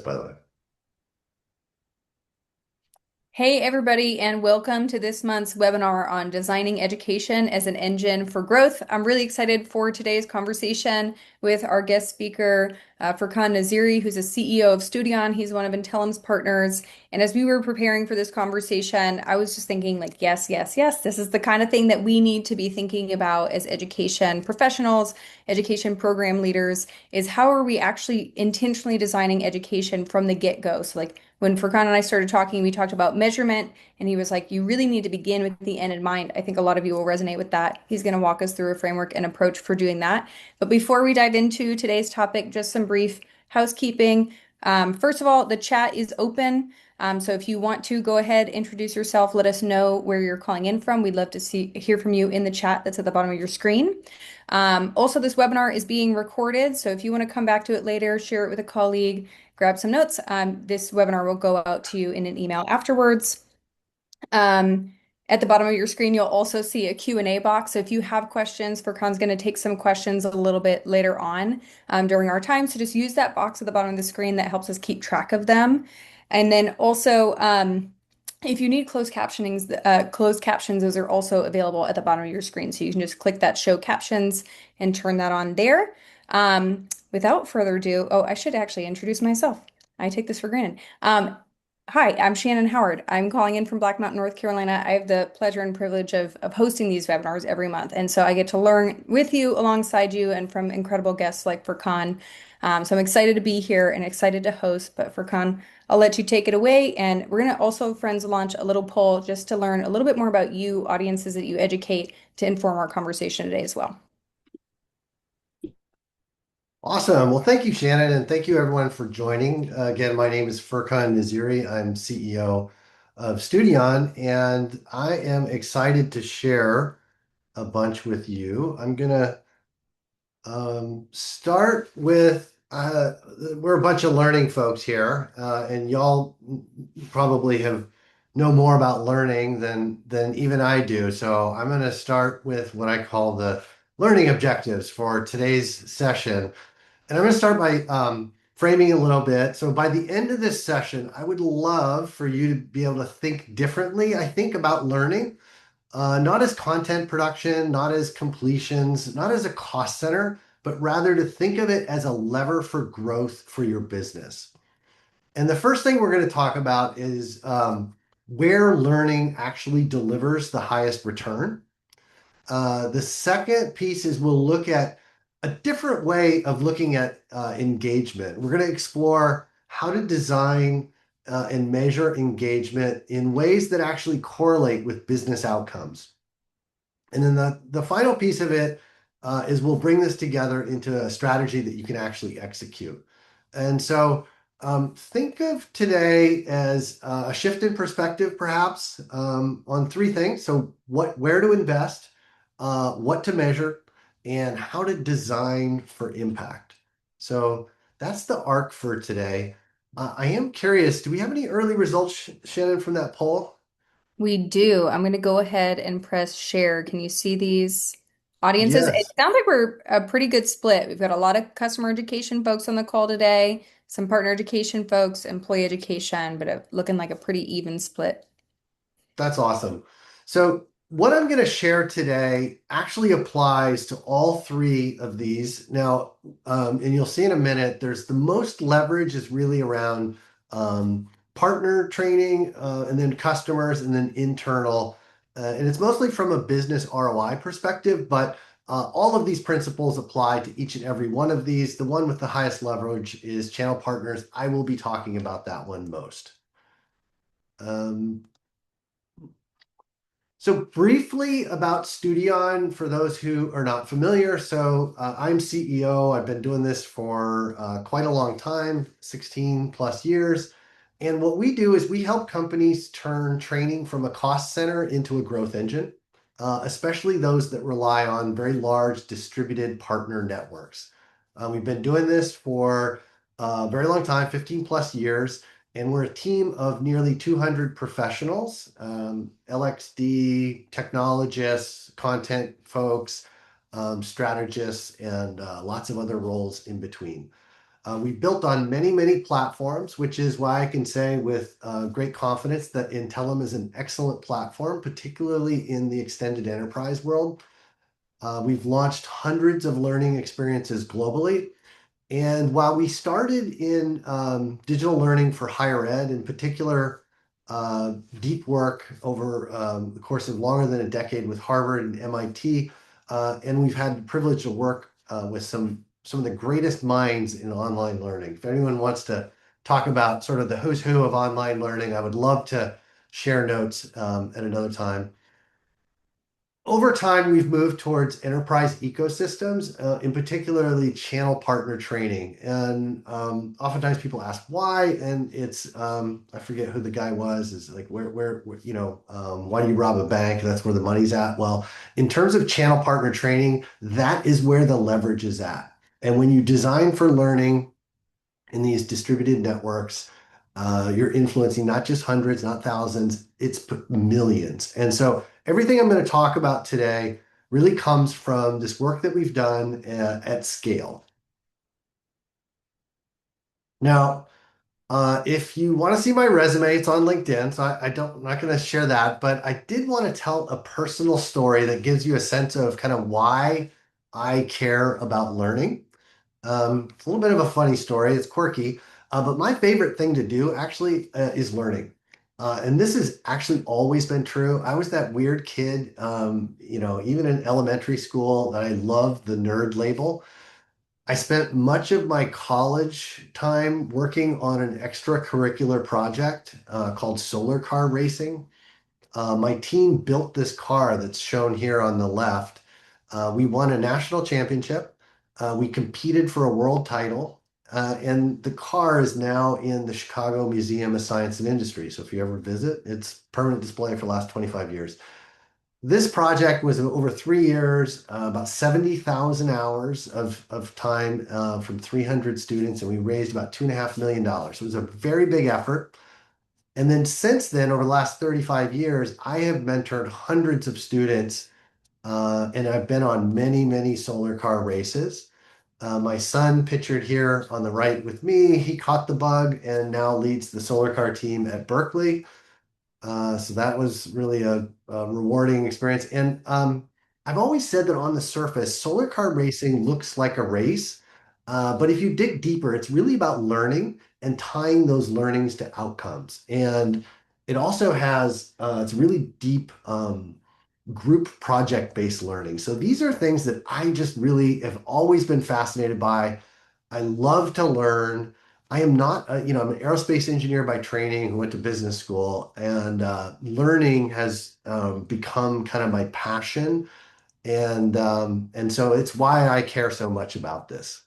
by the way. Hey, everybody, and welcome to this month's webinar on designing education as an engine for growth. I'm really excited for today's conversation with our guest speaker, Furqan Nazeeri, who's a CEO of Studion. He's one of Intellum's partners. And as we were preparing for this conversation, I was just thinking, like, yes, yes, yes, this is the kind of thing that we need to be thinking about as education professionals, education program leaders, is how are we actually intentionally designing education from the get-go? So, like, when Furqan and I started talking, we talked about measurement, and he was like, you really need to begin with the end in mind. I think a lot of you will resonate with that. He's going to walk us through a framework and approach for doing that. But before we dive into today's topic, just some brief housekeeping. First of all, the chat is open. So if you want to go ahead, introduce yourself, let us know where you're calling in from. We'd love to hear from you in the chat that's at the bottom of your screen. Also, this webinar is being recorded, so if you want to come back to it later, share it with a colleague, grab some notes. This webinar will go out to you in an email afterwards. Um, at the bottom of your screen, you'll also see a Q&A box. So if you have questions, Furqan's going to take some questions a little bit later on during our time. So just use that box at the bottom of the screen that helps us keep track of them. And then also, if you need closed captions, those are also available at the bottom of your screen. So you can just click that show captions and turn that on there. Without further ado, oh, I should actually introduce myself. I take this for granted. Hi, I'm Shannon Howard. I'm calling in from Black Mountain, North Carolina. I have the pleasure and privilege of hosting these webinars every month. And so I get to learn with you, alongside you, and from incredible guests like Furqan. So I'm excited to be here and excited to host. But Furqan, I'll let you take it away. And we're going to also, friends, launch a little poll just to learn a little bit more about you, audiences that you educate, to inform our conversation today as well. Awesome. Well, thank you, Shannon, and thank you everyone for joining. Again, my name is Furqan Nazeeri. I'm CEO of Studion, and I am excited to share a bunch with you. I'm gonna start with we're a bunch of learning folks here, and y'all probably have know more about learning than even I do. So I'm going to start with what I call the learning objectives for today's session. And I'm going to start by framing a little bit. So by the end of this session, I would love for you to be able to think differently. I think about learning, not as content production, not as completions, not as a cost center, but rather to think of it as a lever for growth for your business. And the first thing we're going to talk about is where learning actually delivers the highest return. The second piece is we'll look at a different way of looking at engagement. We're going to explore how to design and measure engagement in ways that actually correlate with business outcomes. And then the final piece of it is we'll bring this together into a strategy that you can actually execute. And so think of today as a shift in perspective, perhaps, on three things. So where to invest, what to measure, and how to design for impact. So that's the arc for today. I am curious, do we have any early results, Shannon, from that poll? We do. I'm going to go ahead and press share. Can you see these audiences? It Yes. sounds like we're a pretty good split. We've got a lot of customer education folks on the call today, some partner education folks, employee education, but looking like a pretty even split. That's awesome. So what I'm going to share today actually applies to all three of these. Now, and you'll see in a minute, there's the most leverage is really around partner training, and then customers, and then internal. And it's mostly from a business ROI perspective, but all of these principles apply to each and every one of these. The one with the highest leverage is channel partners. I will be talking about that one most. Um, So briefly about Studion for those who are not familiar. So I'm CEO. I've been doing this for quite a long time, 16 plus years. And what we do is we help companies turn training from a cost center into a growth engine, especially those that rely on very large distributed partner networks. We've been doing this for a very long time, 15 plus years. And we're a team of nearly 200 professionals, LXD, technologists, content folks, strategists, and lots of other roles in between. We built on many, many platforms, which is why I can say with great confidence that Intellum is an excellent platform, particularly in the extended enterprise world. We've launched hundreds of learning experiences globally. And while we started in digital learning for higher ed, in particular, deep work over the course of longer than a decade with Harvard and MIT, and we've had the privilege to work with some of the greatest minds in online learning. If anyone wants to talk about sort of the who's who of online learning, I would love to share notes at another time. Over time, we've moved towards enterprise ecosystems, in particularly channel partner training. And oftentimes people ask why, and it's I forget who the guy was. Is like why do you rob a bank? That's where the money's at. Well, in terms of channel partner training, that is where the leverage is at. And when you design for learning in these distributed networks, you're influencing not just hundreds, not thousands, it's millions. And so everything I'm going to talk about today really comes from this work that we've done at scale. Now, if you want to see my resume, it's on LinkedIn, so I'm not going to share that, but I did want to tell a personal story that gives you a sense of kind of why I care about learning. It's a little bit of a funny story. It's quirky, but my favorite thing to do actually is learning. And this has actually always been true. I was that weird kid, even in elementary school, that I loved the nerd label. I spent much of my college time working on an extracurricular project called solar car racing. My team built this car that's shown here on the left. We won a national championship. We competed for a world title. And the car is now in the Chicago Museum of Science and Industry. So if you ever visit, it's permanent display for the last 25 years. This project was over 3 years, about 70,000 hours of time from 300 students, and we raised about $2.5 million. So it was a very big effort. And then since then, over the last 35 years, I have mentored hundreds of students, and I've been on many, many solar car races. My son, pictured here on the right with me, he caught the bug and now leads the solar car team at Berkeley. So that was really a rewarding experience. And I've always said that on the surface, solar car racing looks like a race. But if you dig deeper, it's really about learning and tying those learnings to outcomes. And it also has, it's really deep group project-based learning. So these are things that I just really have always been fascinated by. I love to learn. I am not, I'm an aerospace engineer by training who went to business school, and learning has become kind of my passion, and so it's why I care so much about this.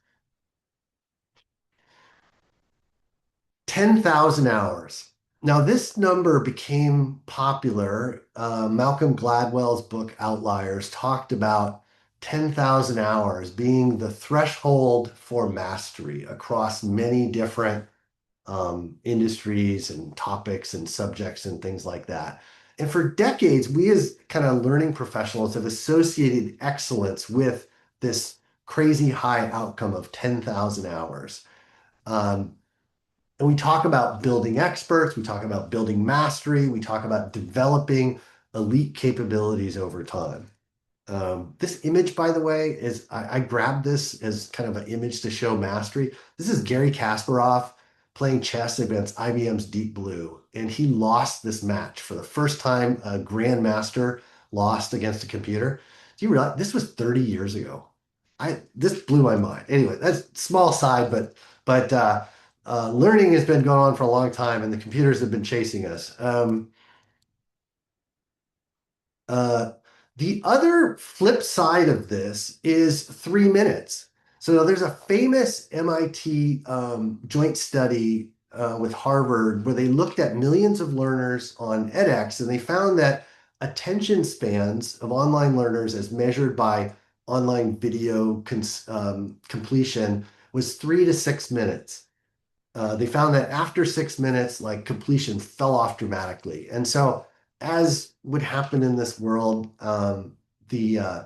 10,000 hours. Now, this number became popular. Malcolm Gladwell's book Outliers talked about 10,000 hours being the threshold for mastery across many different industries and topics and subjects and things like that. And for decades, we as kind of learning professionals have associated excellence with this crazy high outcome of 10,000 hours. Um, and we talk about building experts, we talk about building mastery, we talk about developing elite capabilities over time. This image, by the way, is I grabbed this as kind of an image to show mastery. This is Gary Kasparov playing chess against IBM's Deep Blue, and he lost this match for the first time. A grandmaster lost against a computer. Do you realize this was 30 years ago? This blew my mind. Anyway, that's small side, but learning has been going on for a long time, and the computers have been chasing us. Uh, the other flip side of this is 3 minutes. So there's a famous MIT joint study with Harvard where they looked at millions of learners on edX, and they found that attention spans of online learners as measured by online video completion was 3 to 6 minutes. They found that after 6 minutes, like completion fell off dramatically. And so, as would happen in this world, the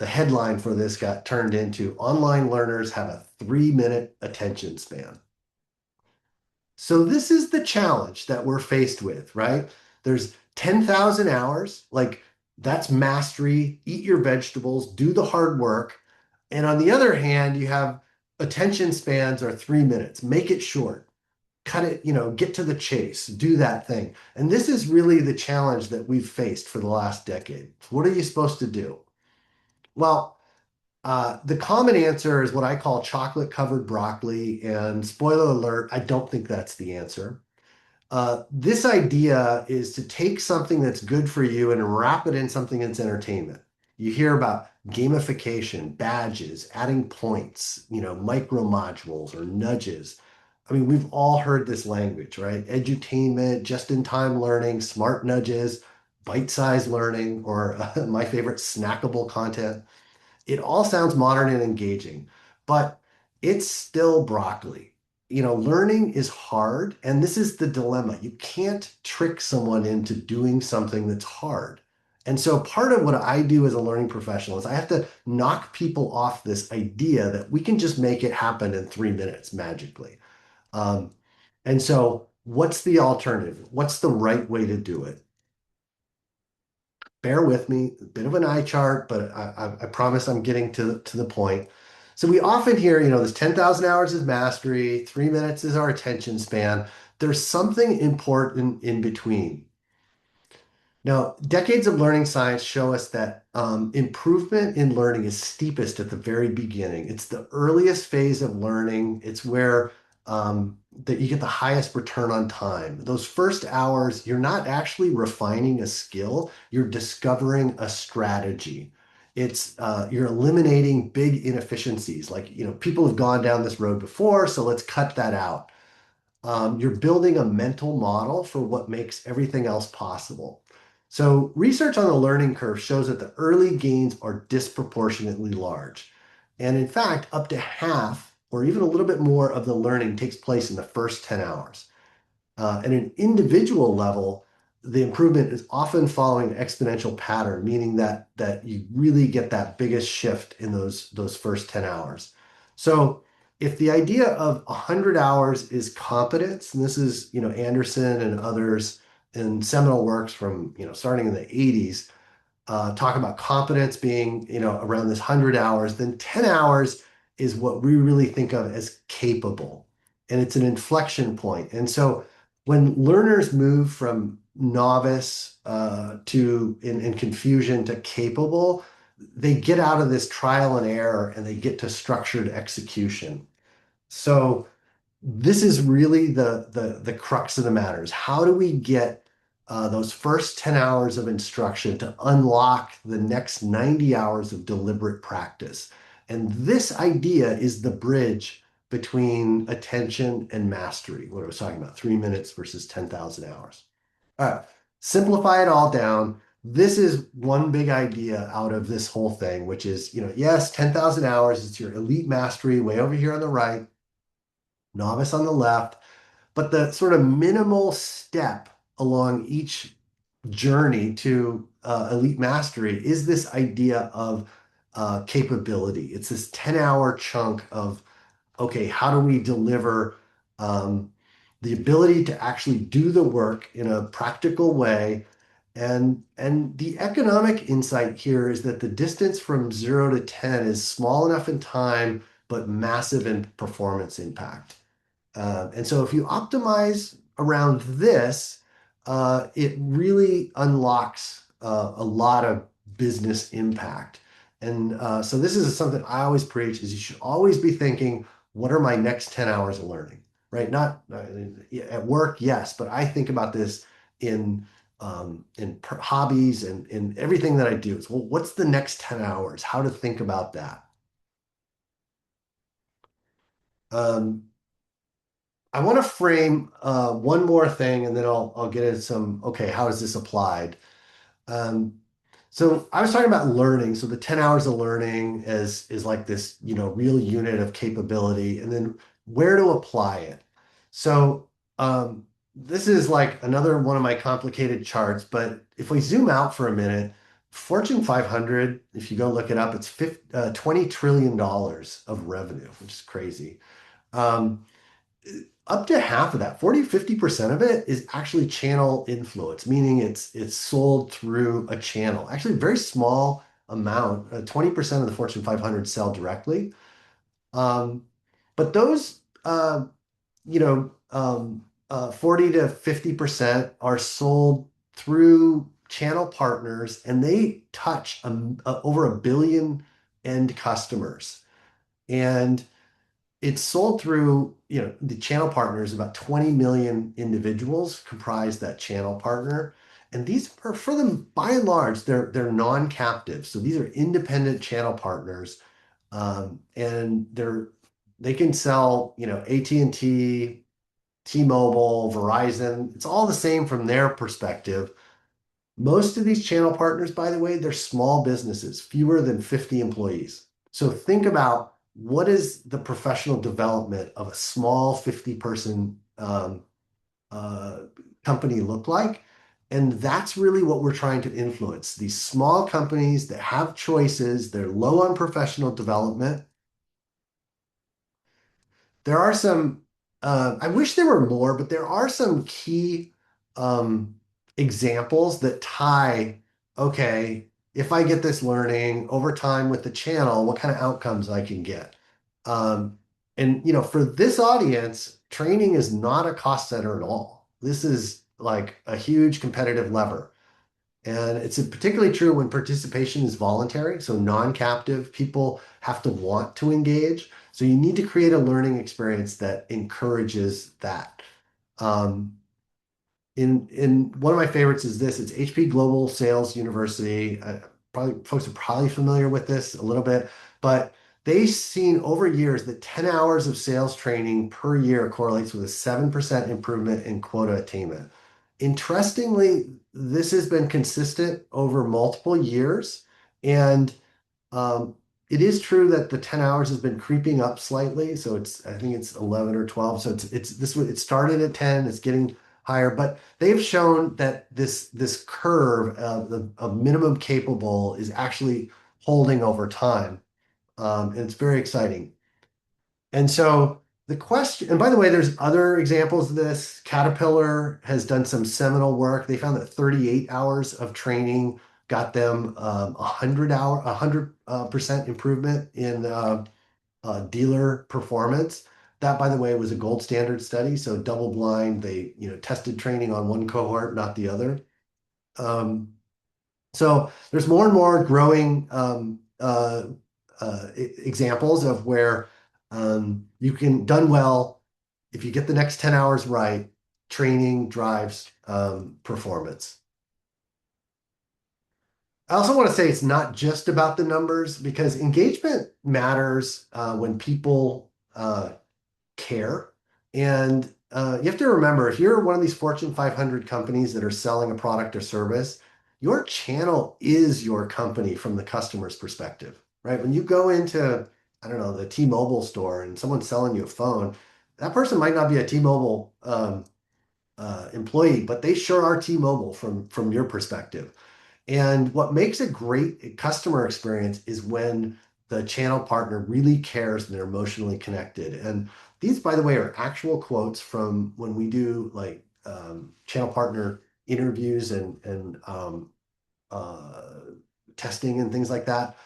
the headline for this got turned into online learners have a 3-minute attention span. So this is the challenge that we're faced with, right? There's 10,000 hours, like that's mastery, eat your vegetables, do the hard work. And on the other hand, you have attention spans are 3 minutes. Make it short, cut it, get to the chase, do that thing. And this is really the challenge that we've faced for the last decade. What are you supposed to do? Well, the common answer is what I call chocolate covered broccoli. And spoiler alert, I don't think that's the answer. This idea is to take something that's good for you and wrap it in something that's entertainment. You hear about gamification, badges, adding points, micro modules or nudges. I mean, we've all heard this language, right? Edutainment, just-in-time learning, smart nudges, bite-sized learning, or my favorite, snackable content. It all sounds modern and engaging, but it's still broccoli. Learning is hard, and this is the dilemma. You can't trick someone into doing something that's hard. And so part of what I do as a learning professional is I have to knock people off this idea that we can just make it happen in 3 minutes magically. Um, and so what's the alternative? What's the right way to do it? Bear with me, a bit of an eye chart, but I promise I'm getting to the point. So we often hear, this 10,000 hours is mastery, 3 minutes is our attention span. There's something important in between. Now, decades of learning science show us that improvement in learning is steepest at the very beginning. It's the earliest phase of learning. It's where that you get the highest return on time. Those first hours, you're not actually refining a skill, you're discovering a strategy. You're eliminating big inefficiencies. Like, people have gone down this road before, so let's cut that out. You're building a mental model for what makes everything else possible. So, research on the learning curve shows that the early gains are disproportionately large. And in fact, up to half or even a little bit more of the learning takes place in the first 10 hours. At an individual level, the improvement is often following an exponential pattern, meaning that you really get that biggest shift in those first 10 hours. So if the idea of 100 hours is competence, and this is, Anderson and others in seminal works from, starting in the 80s, talk about competence being, around this 100 hours, then 10 hours is what we really think of as capable. And it's an inflection point. And so when learners move from novice in confusion to capable, they get out of this trial and error and they get to structured execution. So this is really the crux of the matters. How do we get those first 10 hours of instruction to unlock the next 90 hours of deliberate practice? And this idea is the bridge between attention and mastery, what I was talking about, 3 minutes versus 10,000 hours. All right, simplify it all down. This is one big idea out of this whole thing, which is, yes, 10,000 hours is your elite mastery way over here on the right, novice on the left. But the sort of minimal step along each journey to elite mastery is this idea of capability. It's this 10-hour chunk of, okay, how do we deliver um, the ability to actually do the work in a practical way? And the economic insight here is that the distance from 0 to 10 is small enough in time, but massive in performance impact. And so if you optimize around this, it really unlocks a lot of business impact. And so this is something I always preach is you should always be thinking, what are my next 10 hours of learning, right? Not at work, yes, but I think about this in hobbies and in everything that I do. It's, well, what's the next 10 hours? How to think about that. Um, I want to frame one more thing, and then I'll get into some. Okay, how is this applied? Um, so I was talking about learning. So the 10 hours of learning is like this, real unit of capability, and then where to apply it. So this is like another one of my complicated charts. But if we zoom out for a minute, Fortune 500, if you go look it up, it's $20 trillion of revenue, which is crazy. Um, Up to half of that, 40-50% of it is actually channel influence, meaning it's sold through a channel. Actually, a very small amount, 20% of the Fortune 500 sell directly. Um, but those, 40 to 50% are sold through channel partners, and they touch over a billion end customers. And it's sold through, the channel partners, about 20 million individuals comprise that channel partner. And these are, for them, by and large, they're non-captive. So these are independent channel partners. And they can sell, AT&T, T-Mobile, Verizon. It's all the same from their perspective. Most of these channel partners, by the way, they're small businesses, fewer than 50 employees. So think about what is the professional development of a small 50-person uh, company look like? And that's really what we're trying to influence. These small companies that have choices, they're low on professional development. There are some, I wish there were more, but there are some key um, examples that tie, okay, if I get this learning over time with the channel, what kind of outcomes I can get. Um, and, for this audience, training is not a cost center at all. This is like a huge competitive lever. And it's particularly true when participation is voluntary, so non-captive, people have to want to engage. So you need to create a learning experience that encourages that. Um, in one of my favorites is this. It's HP Global Sales University. Probably folks are probably familiar with this a little bit, but they've seen over years that 10 hours of sales training per year correlates with a 7% improvement in quota attainment. Interestingly, this has been consistent over multiple years, and um, it is true that the 10 hours has been creeping up slightly. So I think it's 11 or 12. So it started at 10, it's getting higher, but they've shown that this curve of minimum capable is actually holding over time. And it's very exciting. And so the question, and by the way, there's other examples of this. Caterpillar has done some seminal work. They found that 38 hours of training got them 100% improvement in dealer performance. That, by the way, was a gold standard study. So double blind, they tested training on one cohort, not the other. Um, so there's more and more growing examples of where you can done well if you get the next 10 hours right, training drives performance. I also want to say it's not just about the numbers because engagement matters when people care. And you have to remember, if you're one of these Fortune 500 companies that are selling a product or service, your channel is your company from the customer's perspective, right? When you go into, I don't know, the T-Mobile store and someone's selling you a phone, that person might not be a T-Mobile employee, but they sure are T-Mobile from your perspective. And what makes a great customer experience is when the channel partner really cares and they're emotionally connected. And these, by the way, are actual quotes from when we do like channel partner interviews and uh, testing and things like that.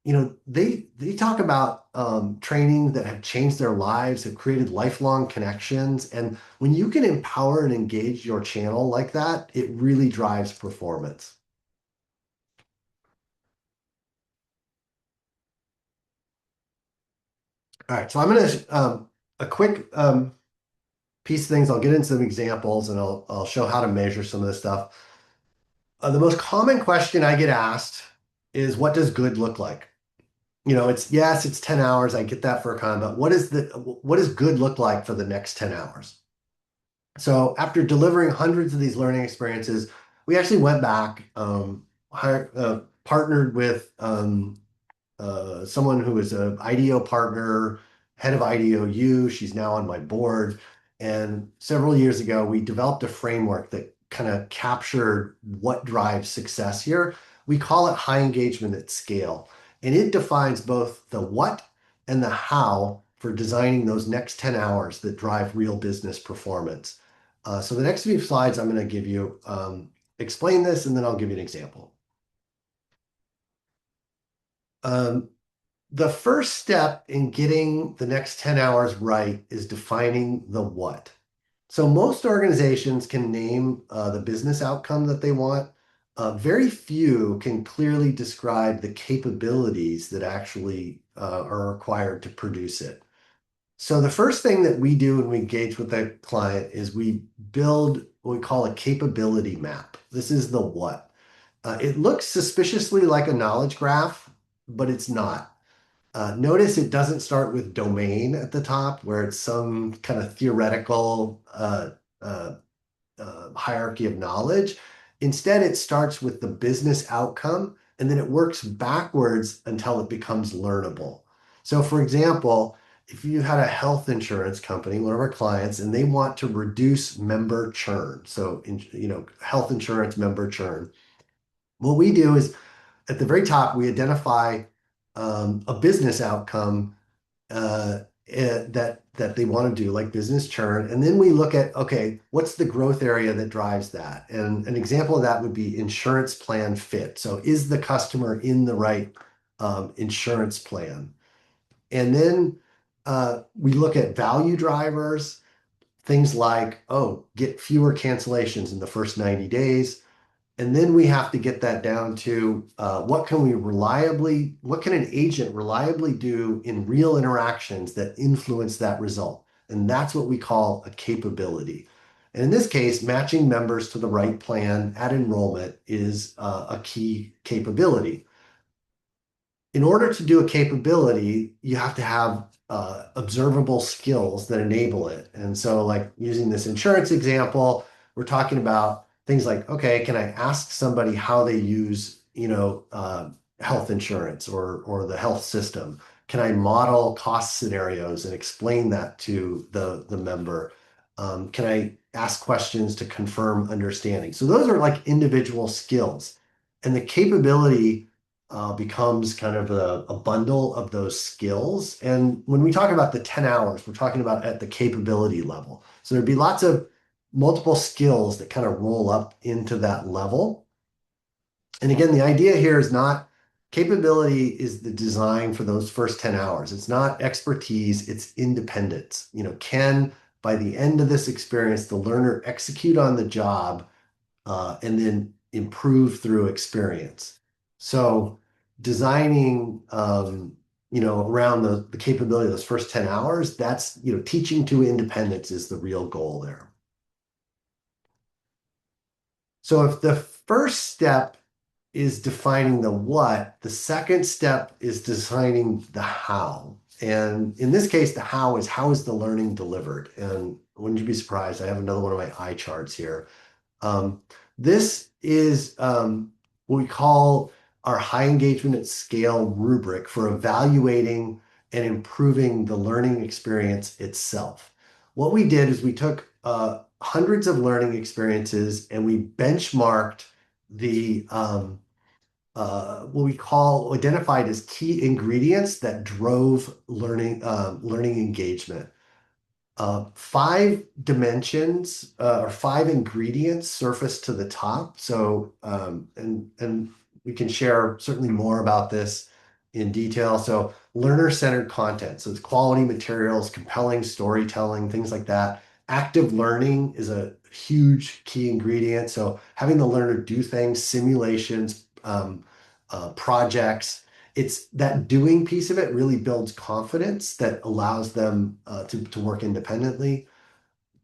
They talk about training that have changed their lives, have created lifelong connections. And when you can empower and engage your channel like that, it really drives performance. All right, so I'm going to a quick piece of things. I'll get into some examples and I'll show how to measure some of this stuff. The most common question I get asked is, what does good look like? It's yes, it's 10 hours. I get that for a con, but what does good look like for the next 10 hours? So after delivering hundreds of these learning experiences, we actually went back, partnered with someone who is an IDEO partner, head of IDEOU. She's now on my board. And several years ago, we developed a framework that kind of captured what drives success here. We call it high engagement at scale. And it defines both the what and the how for designing those next 10 hours that drive real business performance. So the next few slides I'm going to give you explain this, and then I'll give you an example. Um, the first step in getting the next 10 hours right is defining the what. So most organizations can name the business outcome that they want. Very few can clearly describe the capabilities that actually are required to produce it. So the first thing that we do when we engage with a client is we build what we call a capability map. This is the what. It looks suspiciously like a knowledge graph, but it's not. Notice it doesn't start with domain at the top, where it's some kind of theoretical uh, hierarchy of knowledge. Instead, it starts with the business outcome, and then it works backwards until it becomes learnable. So, for example, if you had a health insurance company, one of our clients, and they want to reduce member churn, so health insurance member churn, what we do is at the very top, we identify a business outcome uh, that they want to do, like business churn. And then we look at, okay, what's the growth area that drives that? And an example of that would be insurance plan fit. So is the customer in the right insurance plan? And then we look at value drivers, things like, oh, get fewer cancellations in the first 90 days. And then we have to get that down to what can an agent reliably do in real interactions that influence that result? And that's what we call a capability. And in this case, matching members to the right plan at enrollment is a key capability. In order to do a capability, you have to have observable skills that enable it. And so, like using this insurance example, we're talking about things like, okay, can I ask somebody how they use, health insurance or the health system? Can I model cost scenarios and explain that to the member? Can I ask questions to confirm understanding? So those are like individual skills, and the capability becomes kind of a bundle of those skills. And when we talk about the 10 hours, we're talking about at the capability level. So there'd be lots of multiple skills that kind of roll up into that level. And again, the idea here is not capability is the design for those first 10 hours. It's not expertise, it's independence. Can by the end of this experience, the learner execute on the job and then improve through experience. So designing, around the capability of those first 10 hours, that's, teaching to independence is the real goal there. So if the first step is defining the what, the second step is designing the how. And in this case, the how is the learning delivered? And wouldn't you be surprised? I have another one of my eye charts here. Um, this is what we call our high engagement at scale rubric for evaluating and improving the learning experience itself. What we did is we took hundreds of learning experiences and we benchmarked the what we call identified as key ingredients that drove learning engagement. Five dimensions or five ingredients surface to the top. So, and we can share certainly more about this in detail. So, learner-centered content. So, it's quality materials, compelling storytelling, things like that. Active learning is a huge key ingredient. So, having the learner do things, simulations, projects, it's that doing piece of it really builds confidence that allows them to work independently.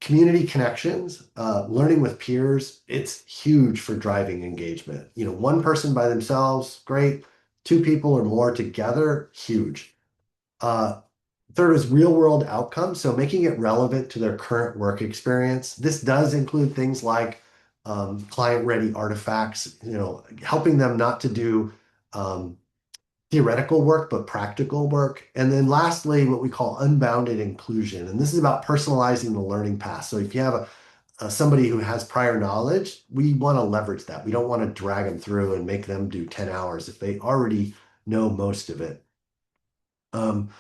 Community connections, learning with peers, it's huge for driving engagement. One person by themselves, great. Two people or more together, huge. Uh, Third is real world outcomes. So making it relevant to their current work experience. This does include things like client ready artifacts, helping them not to do um, theoretical work, but practical work. And then lastly, what we call unbounded inclusion. And this is about personalizing the learning path. So if you have somebody who has prior knowledge, we want to leverage that. We don't want to drag them through and make them do 10 hours if they already know most of it. Um,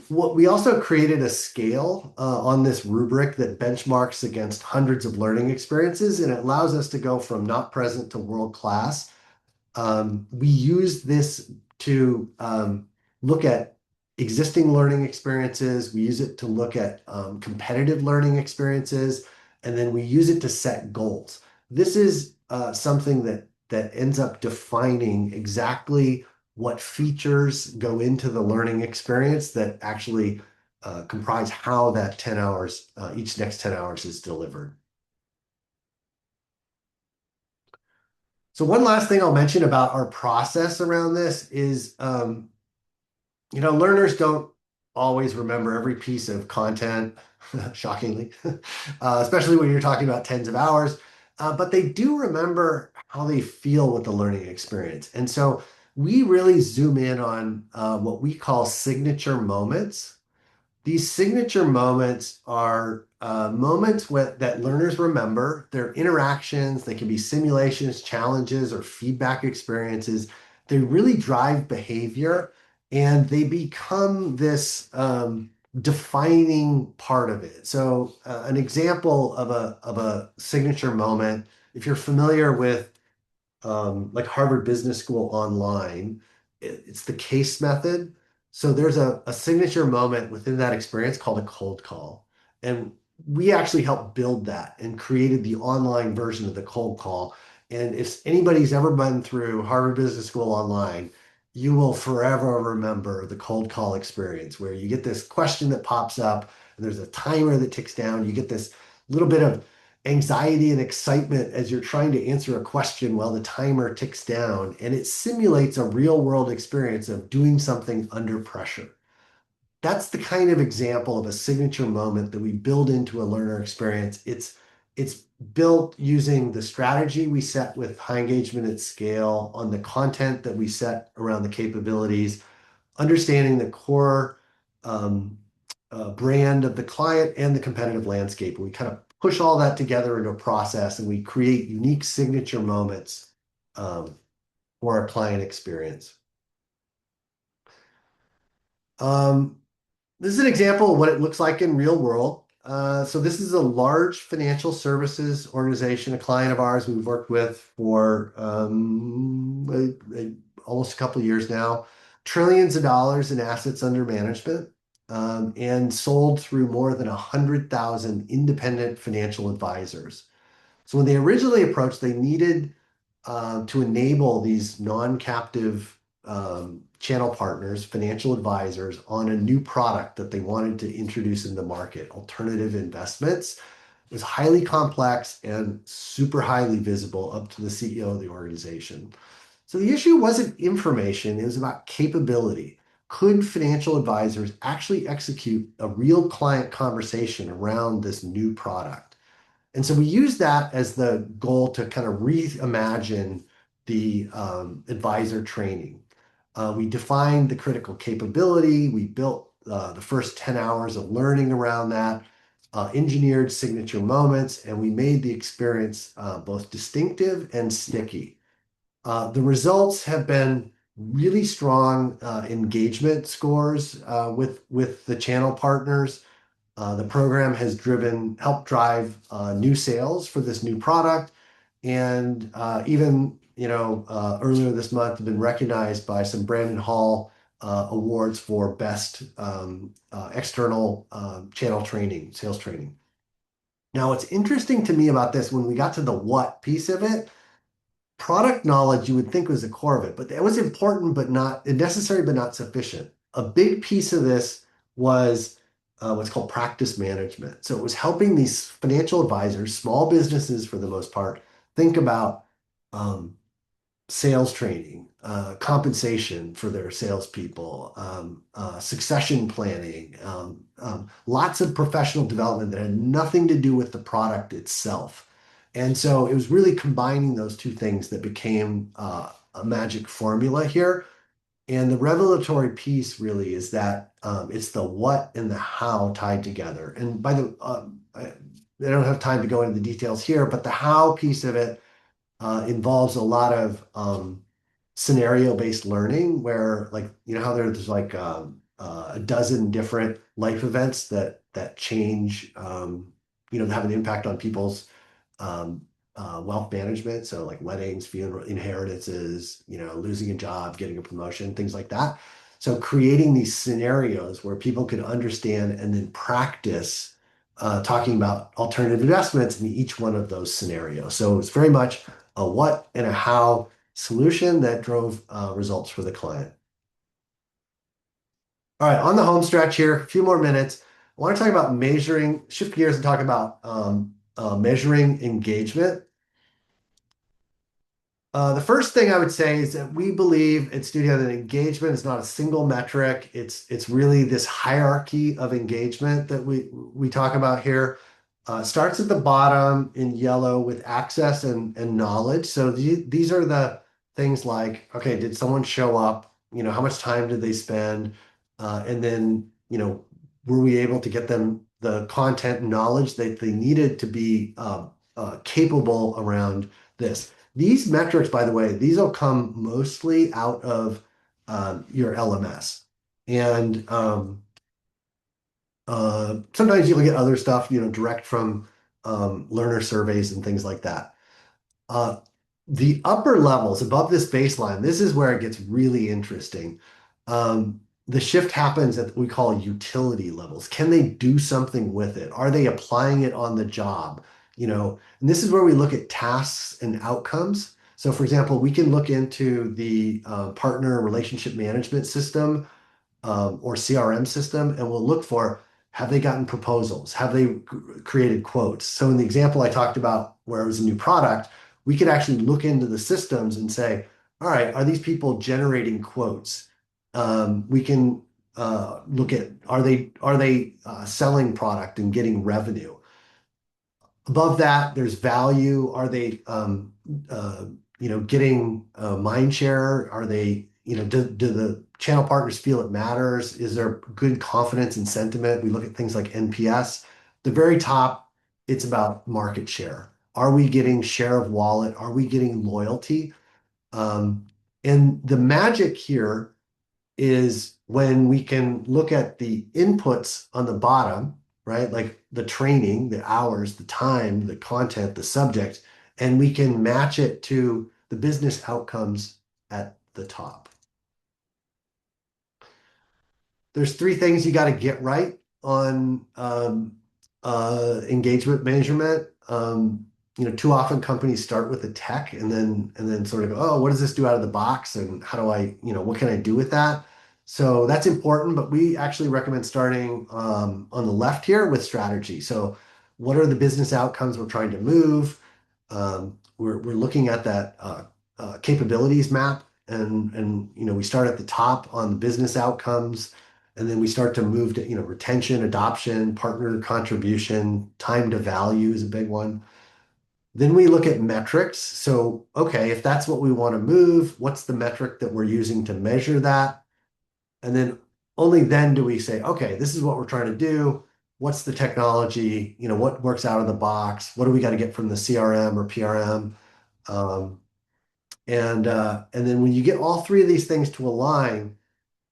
what we also created a scale on this rubric that benchmarks against hundreds of learning experiences, and it allows us to go from not present to world class. We use this to look at existing learning experiences. We use it to look at competitive learning experiences, and then we use it to set goals. This is something that ends up defining exactly what features go into the learning experience that actually comprise how that 10 hours, each next 10 hours is delivered. So one last thing I'll mention about our process around this is, learners don't always remember every piece of content, shockingly, especially when you're talking about tens of hours, but they do remember how they feel with the learning experience. And so we really zoom in on what we call signature moments. These signature moments are that learners remember. They're interactions, they can be simulations, challenges, or feedback experiences. They really drive behavior and they become this defining part of it. So, an example of a signature moment, if you're familiar with like Harvard Business School online. It's the case method. So there's a signature moment within that experience called a cold call. And we actually helped build that and created the online version of the cold call. And if anybody's ever been through Harvard Business School online, you will forever remember the cold call experience where you get this question that pops up and there's a timer that ticks down. You get this little bit of anxiety and excitement as you're trying to answer a question while the timer ticks down, and it simulates a real world experience of doing something under pressure. That's the kind of example of a signature moment that we build into a learner experience. It's built using the strategy we set with high engagement at scale on the content that we set around the capabilities, understanding the core um, brand of the client and the competitive landscape. We kind of push all that together into a process and we create unique signature moments um, for our client experience. Um, this is an example of what it looks like in real world. So this is a large financial services organization, a client of ours we've worked with for almost a couple of years now, trillions of dollars in assets under management, and sold through more than 100,000 independent financial advisors. So when they originally approached, they needed to enable these non-captive channel partners, financial advisors, on a new product that they wanted to introduce in the market, alternative investments. It was highly complex and super highly visible up to the CEO of the organization. So the issue wasn't information, it was about capability. Could financial advisors actually execute a real client conversation around this new product? And so we use that as the goal to kind of reimagine the advisor training. We defined the critical capability. We built the first 10 hours of learning around that, engineered signature moments, and we made the experience both distinctive and sticky. The results have been really strong engagement scores with the channel partners. The program has helped drive new sales for this new product, and even earlier this month, have been recognized by some Brandon Hall awards for best external channel training, sales training. Now, what's interesting to me about this, when we got to the what piece of it, product knowledge you would think was the core of it, but it was important, but not necessary, but not sufficient. A big piece of this was what's called practice management. So it was helping these financial advisors, small businesses for the most part, think about um, sales training, compensation for their salespeople, succession planning, lots of professional development that had nothing to do with the product itself. And so it was really combining those two things that became a magic formula here. And the revelatory piece really is that it's the what and the how tied together. And they don't have time to go into the details here, but the how piece of it involves a lot of scenario-based learning where like you know how there's like a dozen different life events that change have an impact on people's um, wealth management. So like weddings, funeral, inheritances, losing a job, getting a promotion, things like that. So creating these scenarios where people could understand and then practice talking about alternative investments in each one of those scenarios. So it's very much a what and a how solution that drove results for the client. All right, on the home stretch here, a few more minutes. I want to talk about measuring, shift gears and talk about measuring engagement. The first thing I would say is that we believe at Studio that engagement is not a single metric. It's really this hierarchy of engagement that we talk about here. Starts at the bottom in yellow with access and knowledge. So these are the things like, okay, did someone show up? How much time did they spend? And then, were we able to get them the content and knowledge that they needed to be capable around this? These metrics, by the way, these will come mostly out of your LMS. And sometimes you'll get other stuff, direct from learner surveys and things like that. Uh, the upper levels above this baseline, this is where it gets really interesting. The shift happens at what we call utility levels. Can they do something with it? Are they applying it on the job? And this is where we look at tasks and outcomes. So, for example, we can look into the partner relationship management system or CRM system, and we'll look for have they gotten proposals? Have they created quotes? So in the example I talked about where it was a new product, we could actually look into the systems and say, all right, are these people generating quotes? We can look at are they selling product and getting revenue? Above that, there's value. Are they, getting mind share? Are they, do the channel partners feel it matters? Is there good confidence and sentiment? We look at things like NPS. The very top, it's about market share. Are we getting share of wallet? Are we getting loyalty? Um, and the magic here is when we can look at the inputs on the bottom, right? Like the training, the hours, the time, the content, the subject, and we can match it to the business outcomes at the top. There's three things you got to get right on engagement measurement. Too often companies start with the tech and then sort of go, oh, what does this do out of the box, and how do I, what can I do with that? So that's important, but we actually recommend starting on the left here with strategy. So what are the business outcomes we're trying to move? We're looking at that capabilities map, and we start at the top on the business outcomes. And then we start to move to, retention, adoption, partner contribution, time to value is a big one. Then we look at metrics. So, okay, if that's what we want to move, what's the metric that we're using to measure that? And then only then do we say, okay, this is what we're trying to do. What's the technology? What works out of the box? What do we got to get from the CRM or PRM? Um, and then when you get all three of these things to align,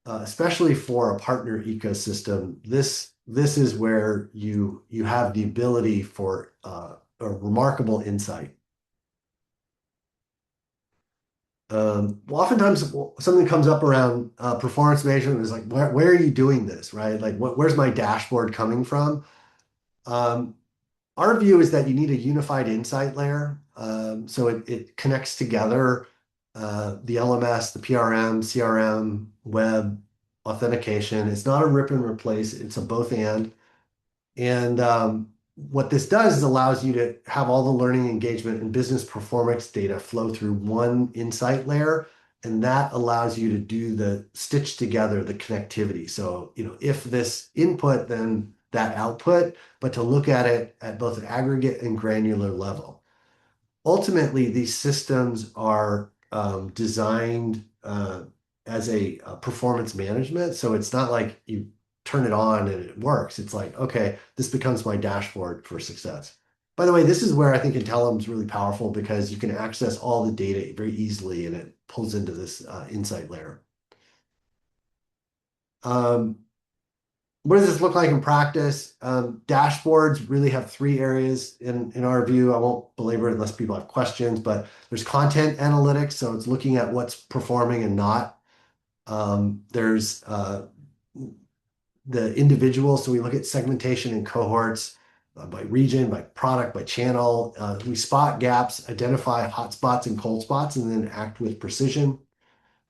especially for a partner ecosystem, this is where you have the ability for a remarkable insight. Well, oftentimes something comes up around performance measurement is like, where are you doing this, right? Like, where's my dashboard coming from? Um, our view is that you need a unified insight layer. So it connects together the LMS, the PRM, CRM, web, authentication. It's not a rip and replace, it's a both and. And what this does is allows you to have all the learning engagement and business performance data flow through one insight layer. And that allows you to do the stitch together the connectivity. So, if this input, then that output, but to look at it at both an aggregate and granular level. Ultimately, these systems are designed as a performance management. So it's not like you turn it on and it works. It's like, okay, this becomes my dashboard for success. By the way, this is where I think Intellum is really powerful because you can access all the data very easily and it pulls into this insight layer. Um, what does this look like in practice? Dashboards really have three areas in our view. I won't belabor it unless people have questions, but there's content analytics. So it's looking at what's performing and not. There's the individual. So we look at segmentation and cohorts by region, by product, by channel. We spot gaps, identify hot spots and cold spots, and then act with precision.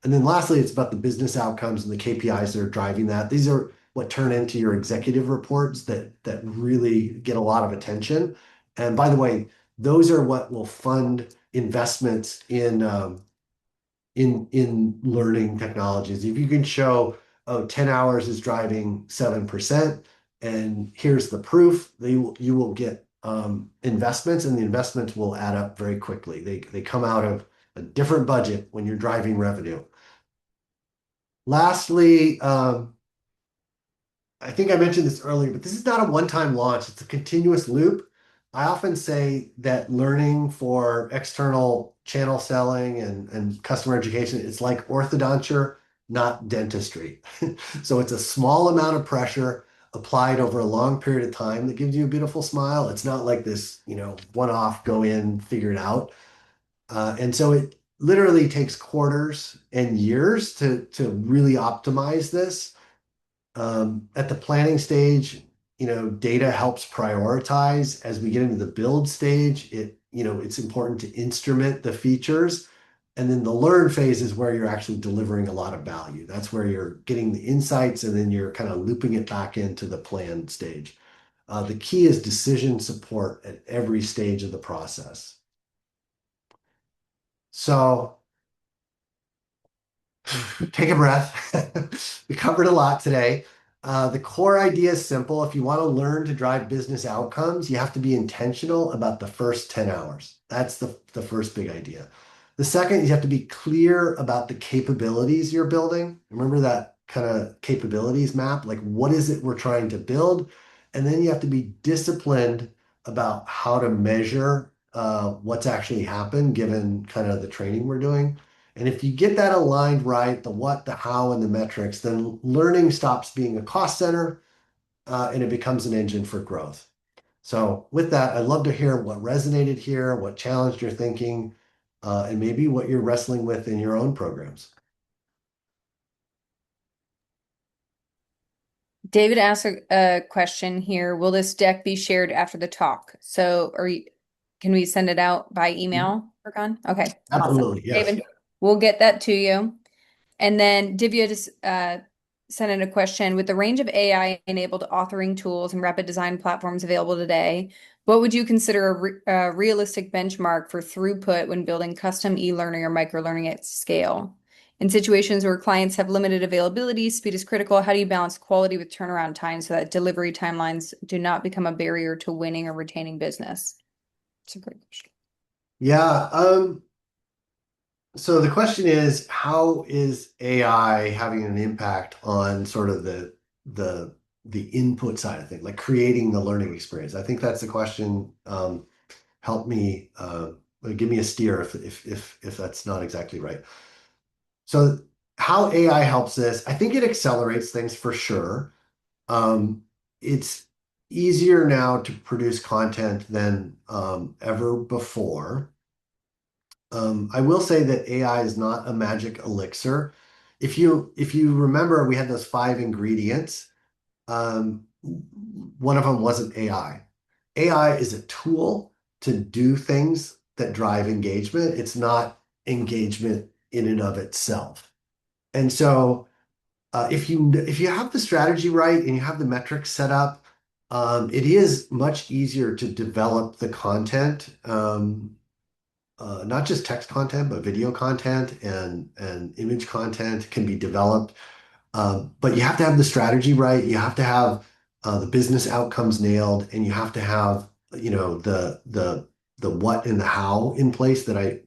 And then lastly, it's about the business outcomes and the KPIs that are driving that. These are what turn into your executive reports that really get a lot of attention. And by the way, those are what will fund investments in learning technologies. If you can show, oh, 10 hours is driving 7%, and here's the proof, you will get investments, and the investments will add up very quickly. They come out of a different budget when you're driving revenue. Lastly, I think I mentioned this earlier, but this is not a one-time launch. It's a continuous loop. I often say that learning for external channel selling and customer education, it's like orthodonture, not dentistry. So it's a small amount of pressure applied over a long period of time that gives you a beautiful smile. It's not like this, one-off, go in, figure it out. And so it literally takes quarters and years to really optimize this. At the planning stage, data helps prioritize. As we get into the build stage, it's important to instrument the features. And then the learn phase is where you're actually delivering a lot of value. That's where you're getting the insights and then you're kind of looping it back into the plan stage. The key is decision support at every stage of the process. So take a breath. We covered a lot today. The core idea is simple. If you want to learn to drive business outcomes, you have to be intentional about the first 10 hours. That's the first big idea. The second, you have to be clear about the capabilities you're building. Remember that kind of capabilities map? Like, what is it we're trying to build? And then you have to be disciplined about how to measure what's actually happened given kind of the training we're doing. And if you get that aligned right, the what, the how, and the metrics, then learning stops being a cost center and it becomes an engine for growth. So, with that, I'd love to hear what resonated here, what challenged your thinking, and maybe what you're wrestling with in your own programs. David asked a question here. Will this deck be shared after the talk? So, can we send it out by email, Furqan? Okay, awesome. Absolutely, yes. David, we'll get that to you. And then Divya just sent in a question. With the range of AI-enabled authoring tools and rapid design platforms available today, what would you consider a realistic benchmark for throughput when building custom e-learning or microlearning at scale? In situations where clients have limited availability, speed is critical. How do you balance quality with turnaround time so that delivery timelines do not become a barrier to winning or retaining business? It's a great question. Yeah. So the question is, how is AI having an impact on sort of the input side of things, like creating the learning experience? I think that's the question. Help me, give me a steer if that's not exactly right. So how AI helps this, I think it accelerates things for sure. It's easier now to produce content than ever before. I will say that AI is not a magic elixir. If you remember, we had those five ingredients. One of them wasn't AI. AI is a tool to do things that drive engagement. It's not engagement in and of itself. And so, if you have the strategy right and you have the metrics set up, it is much easier to develop the content. Not just text content, but video content and image content can be developed. But you have to have the strategy right. You have to have the business outcomes nailed, and you have to have the what and the how in place that I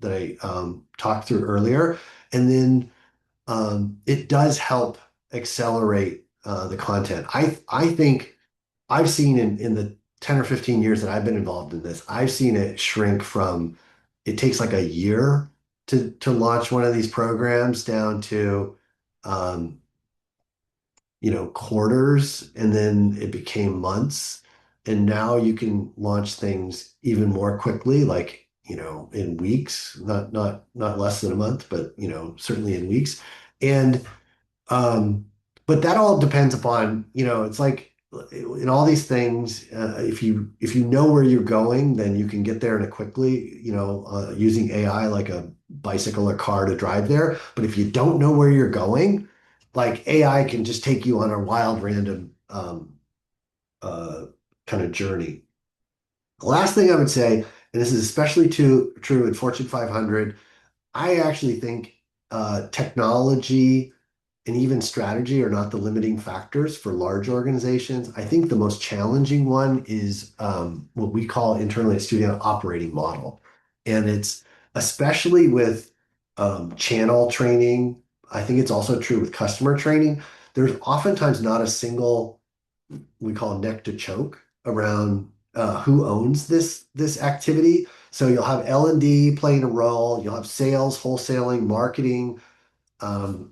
talked through earlier. And then it does help accelerate the content. I think I've seen in the 10 or 15 years that I've been involved in this, I've seen it shrink from it takes like a year to launch one of these programs down to um, quarters, and then it became months. And now you can launch things even more quickly, like, in weeks, not less than a month, but certainly in weeks. And um, but that all depends upon, it's like in all these things, if you know where you're going, then you can get there in a quickly, using AI like a bicycle or car to drive there. But if you don't know where you're going, like AI can just take you on a wild, random uh, kind of journey. The last thing I would say, and this is especially true in Fortune 500, I actually think technology and even strategy are not the limiting factors for large organizations. I think the most challenging one is what we call internally at Studion operating model. And it's especially with channel training. I think it's also true with customer training. There's oftentimes not a single, we call neck to choke around who owns this activity. So you'll have L&D playing a role, you'll have sales, wholesaling, marketing,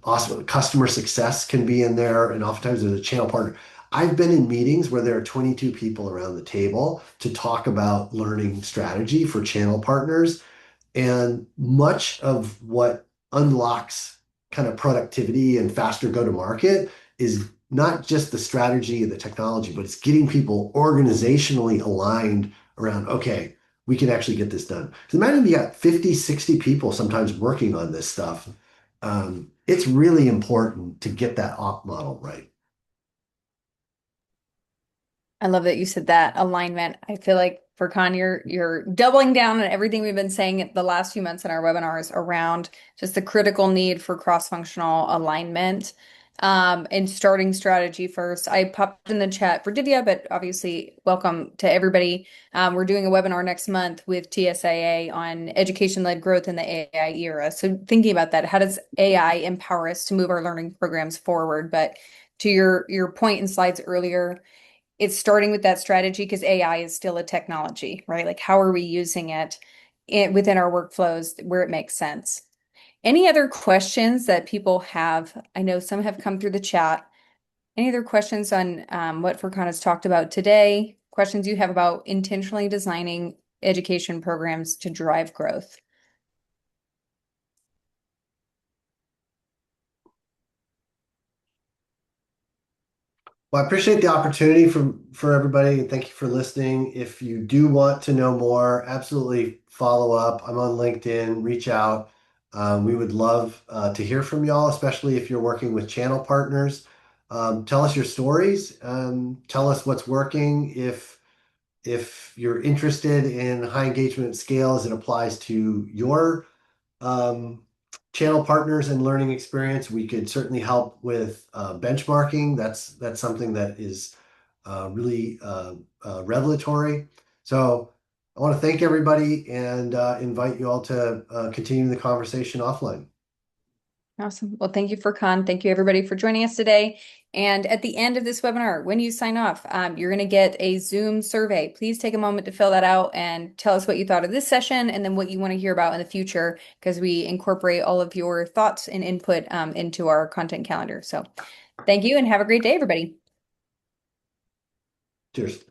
also, customer success can be in there, and oftentimes there's a channel partner. I've been in meetings where there are 22 people around the table to talk about learning strategy for channel partners. And much of what unlocks kind of productivity and faster go to market is not just the strategy and the technology, but it's getting people organizationally aligned around, okay, we can actually get this done. Because imagine you got 50, 60 people sometimes working on this stuff. It's really important to get that op model right. I love that you said that alignment. I feel like Furqan, you're doubling down on everything we've been saying the last few months in our webinars around just the critical need for cross-functional alignment. And starting strategy first. I popped in the chat for Divya, but obviously welcome to everybody. We're doing a webinar next month with TSIA on education-led growth in the AI era. So thinking about that, how does AI empower us to move our learning programs forward? But to your point in slides earlier, it's starting with that strategy because AI is still a technology, right? Like, how are we using within our workflows where it makes sense? Any other questions that people have? I know some have come through the chat. Any other questions on what Furqan has talked about today? Questions you have about intentionally designing education programs to drive growth? Well, I appreciate the opportunity for everybody, and thank you for listening. If you do want to know more, absolutely follow up. I'm on LinkedIn, reach out. We would love to hear from y'all, especially if you're working with channel partners. Tell us your stories. Tell us what's working. If you're interested in high engagement scale as it applies to your um, channel partners and learning experience, we could certainly help with benchmarking. That's something that is really revelatory. So I want to thank everybody and invite you all to continue the conversation offline. Awesome. Well, thank you, Furqan. Thank you, everybody, for joining us today. And at the end of this webinar, when you sign off, you're going to get a Zoom survey. Please take a moment to fill that out and tell us what you thought of this session and then what you want to hear about in the future, because we incorporate all of your thoughts and input into our content calendar. So thank you and have a great day, everybody. Cheers.